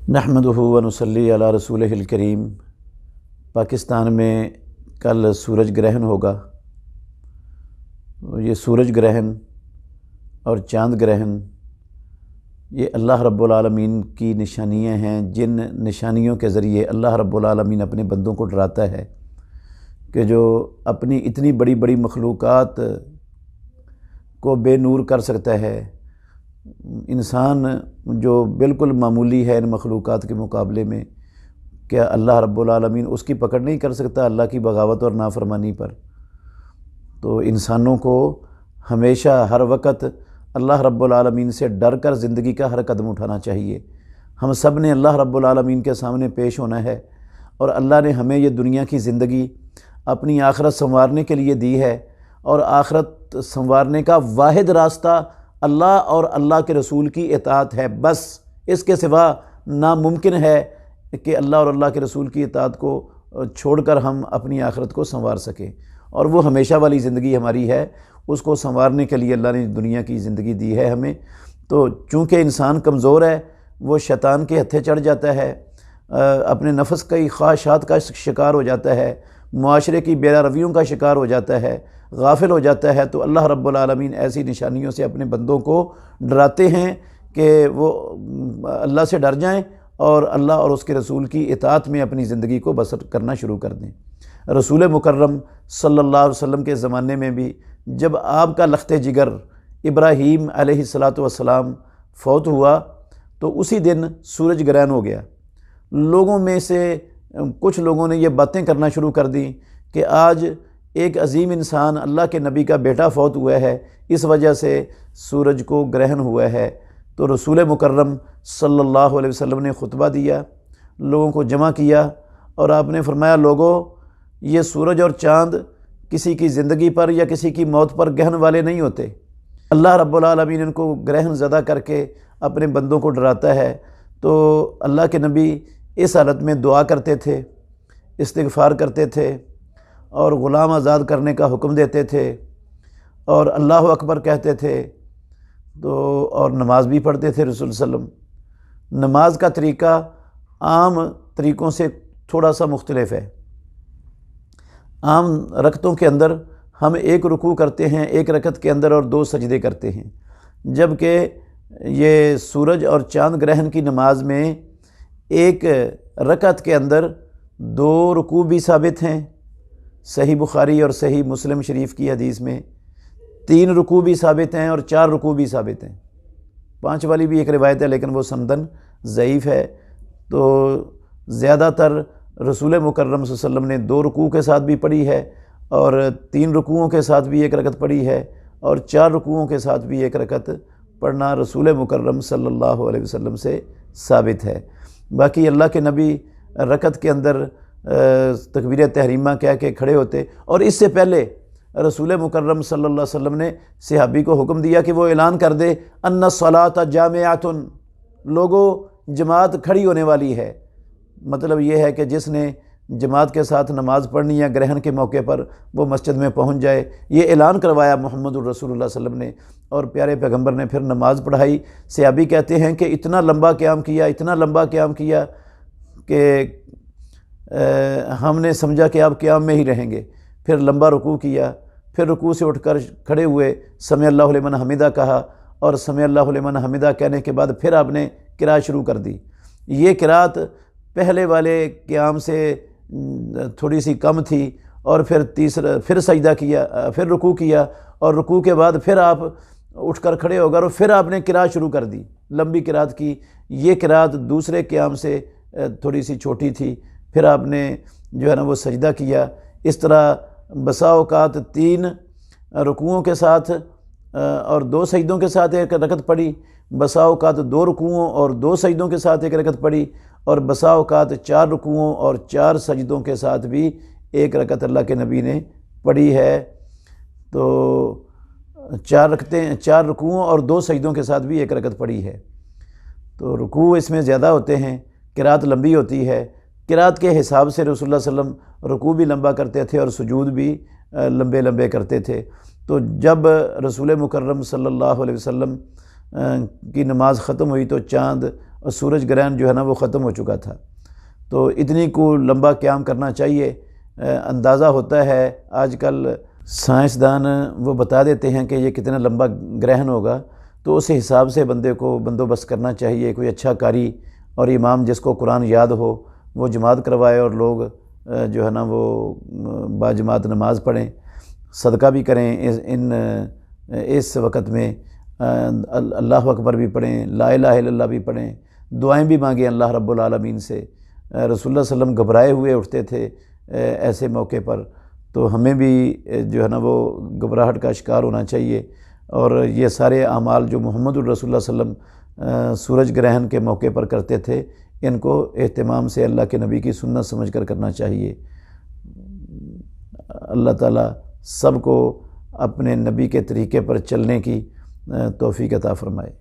نحمدہ و نصلی علی رسولہ الکریم۔ پاکستان میں کل سورج گرہن ہوگا۔ یہ سورج گرہن اور چاند گرہن یہ اللہ رب العالمین کی نشانیاں ہیں، جن نشانیوں کے ذریعے اللہ رب العالمین اپنے بندوں کو ڈراتا ہے کہ جو اپنی اتنی بڑی بڑی مخلوقات کو بے نور کر سکتا ہے، انسان جو بالکل معمولی ہے ان مخلوقات کے مقابلے میں، کیا اللہ رب العالمین اس کی پکڑ نہیں کر سکتا اللہ کی بغاوت اور نافرمانی پر؟ تو انسانوں کو ہمیشہ ہر وقت اللہ رب العالمین سے ڈر کر زندگی کا ہر قدم اٹھانا چاہیے۔ ہم سب نے اللہ رب العالمین کے سامنے پیش ہونا ہے، اور اللہ نے ہمیں یہ دنیا کی زندگی اپنی آخرت سنوارنے کے لیے دی ہے، اور آخرت سنوارنے کا واحد راستہ اللہ اور اللہ کے رسول کی اطاعت ہے۔ بس اس کے سوا ناممکن ہے کہ اللہ اور اللہ کے رسول کی اطاعت کو چھوڑ کر ہم اپنی آخرت کو سنوار سکیں، اور وہ ہمیشہ والی زندگی ہماری ہے، اس کو سنوارنے کے لیے اللہ نے دنیا کی زندگی دی ہے ہمیں۔ تو چونکہ انسان کمزور ہے، وہ شیطان کے ہتھے چڑھ جاتا ہے، اپنے نفس کی خواہشات کا شکار ہو جاتا ہے، معاشرے کی بے رویوں کا شکار ہو جاتا ہے، غافل ہو جاتا ہے، تو اللہ رب العالمین ایسی نشانیوں سے اپنے بندوں کو ڈراتے ہیں کہ وہ اللہ سے ڈر جائیں اور اللہ اور اس کے رسول کی اطاعت میں اپنی زندگی کو بسر کرنا شروع کر دیں۔ رسول مکرم صلی اللہ علیہ وسلم کے زمانے میں بھی جب آپ کا لخت جگر ابراہیم علیہ السلام فوت ہوا تو اسی دن سورج گرہن ہو گیا۔ لوگوں میں سے کچھ لوگوں نے یہ باتیں کرنا شروع کر دیں کہ آج ایک عظیم انسان اللہ کے نبی کا بیٹا فوت ہوا ہے، اس وجہ سے سورج کو گرہن ہوا ہے۔ تو رسول مکرم صلی اللہ علیہ وسلم نے خطبہ دیا، لوگوں کو جمع کیا، اور آپ نے فرمایا، لوگوں، یہ سورج اور چاند کسی کی زندگی پر یا کسی کی موت پر گرہن والے نہیں ہوتے۔ اللہ رب العالمین ان کو گرہن زدہ کر کے اپنے بندوں کو ڈراتا ہے۔ تو اللہ کے نبی اس حالت میں دعا کرتے تھے، استغفار کرتے تھے، اور غلام آزاد کرنے کا حکم دیتے تھے، اور اللہ اکبر کہتے تھے، اور نماز بھی پڑھتے تھے۔ رسول صلی اللہ علیہ وسلم نماز کا طریقہ عام طریقوں سے تھوڑا سا مختلف ہے۔ عام رکعتوں کے اندر ہم ایک رکوع کرتے ہیں، ایک رکعت کے اندر، اور 2 سجدے کرتے ہیں، جبکہ یہ سورج اور چاند گرہن کی نماز میں ایک رکعت کے اندر 2 رکوع بھی ثابت ہیں، صحیح بخاری اور صحیح مسلم شریف کی حدیث میں 3 رکوع بھی ثابت ہیں، اور 4 رکوع بھی ثابت ہیں۔ 5 والی بھی ایک روایت ہے، لیکن وہ سندن ضعیف ہے۔ تو زیادہ تر رسول مکرم صلی اللہ علیہ وسلم نے 2 رکوع کے ساتھ بھی پڑھی ہے، اور 3 رکوعوں کے ساتھ بھی ایک رکعت پڑھی ہے، اور 4 رکوعوں کے ساتھ بھی ایک رکعت پڑھنا رسول مکرم صلی اللہ علیہ وسلم سے ثابت ہے۔ باقی اللہ کے نبی رکعت کے اندر تکبیر تحریمہ کہہ کے کھڑے ہوتے، اور اس سے پہلے رسول مکرم صلی اللہ علیہ وسلم نے صحابی کو حکم دیا کہ وہ اعلان کر دے، ان الصلاۃ جامعۃ، لوگوں جماعت کھڑی ہونے والی ہے۔ مطلب یہ ہے کہ جس نے جماعت کے ساتھ نماز پڑھنی ہے گرہن کے موقع پر، وہ مسجد میں پہنچ جائے۔ یہ اعلان کروایا محمد الرسول اللہ صلی اللہ علیہ وسلم نے، اور پیارے پیغمبر نے پھر نماز پڑھائی۔ صحابی کہتے ہیں کہ اتنا لمبا قیام کیا، اتنا لمبا قیام کیا کہ ہم نے سمجھا کہ آپ قیام میں ہی رہیں گے۔ پھر لمبا رکوع کیا، پھر رکوع سے اٹھ کر کھڑے ہوئے، سمع اللہ لمن حمدہ کہا، اور سمع اللہ لمن حمدہ کہنے کے بعد پھر آپ نے قرأت شروع کر دی۔ یہ قرأت پہلے والے قیام سے تھوڑی سی کم تھی، اور پھر سجدہ کیا، پھر رکوع کیا، اور رکوع کے بعد پھر آپ اٹھ کر کھڑے ہو گئے، اور پھر آپ نے قرأت شروع کر دی، لمبی قرأت کی۔ یہ قرأت دوسرے قیام سے تھوڑی سی چھوٹی تھی، پھر آپ نے جو ہے نا وہ سجدہ کیا۔ اس طرح بسا اوقات 3 رکوعوں کے ساتھ اور 2 سجدوں کے ساتھ ایک رکعت پڑھی، بسا اوقات 2 رکوعوں اور 2 سجدوں کے ساتھ ایک رکعت پڑھی، اور بسا اوقات 4 رکوعوں اور 4 سجدوں کے ساتھ بھی ایک رکعت اللہ کے نبی نے پڑھی ہے۔ تو 4 رکوعوں اور 2 سجدوں کے ساتھ بھی ایک رکعت پڑھی ہے۔ تو رکوع اس میں زیادہ ہوتے ہیں، قرأت لمبی ہوتی ہے۔ قرأت کے حساب سے رسول اللہ صلی اللہ علیہ وسلم رکوع بھی لمبا کرتے تھے، اور سجود بھی لمبے لمبے کرتے تھے۔ تو جب رسول مکرم صلی اللہ علیہ وسلم کی نماز ختم ہوئی تو چاند اور سورج گرہن جو ہے نا وہ ختم ہو چکا تھا، تو اتنی کو لمبا قیام کرنا چاہیے۔ اندازہ ہوتا ہے آج کل سائنسدان وہ بتا دیتے ہیں کہ یہ کتنا لمبا گرہن ہوگا، تو اس حساب سے بندے کو بندوبست کرنا چاہیے۔ کوئی اچھا قاری اور امام جس کو قرآن یاد ہو وہ جماعت کروائے، اور لوگ جو ہے نا وہ باجماعت نماز پڑھیں، صدقہ بھی کریں اس وقت میں، اللہ اکبر بھی پڑھیں، لا الہ الا اللہ بھی پڑھیں، دعائیں بھی مانگیں اللہ رب العالمین سے۔ رسول اللہ صلی اللہ علیہ وسلم گھبرائے ہوئے اٹھتے تھے ایسے موقع پر، تو ہمیں بھی جو ہے نا وہ گھبراہٹ کا شکار ہونا چاہیے، اور یہ سارے اعمال جو محمد الرسول اللہ صلی اللہ علیہ وسلم سورج گرہن کے موقع پر کرتے تھے، ان کو اہتمام سے اللہ کے نبی کی سنت سمجھ کر کرنا چاہیے۔ اللہ تعالیٰ سب کو اپنے نبی کے طریقے پر چلنے کی توفیق عطا فرمائے۔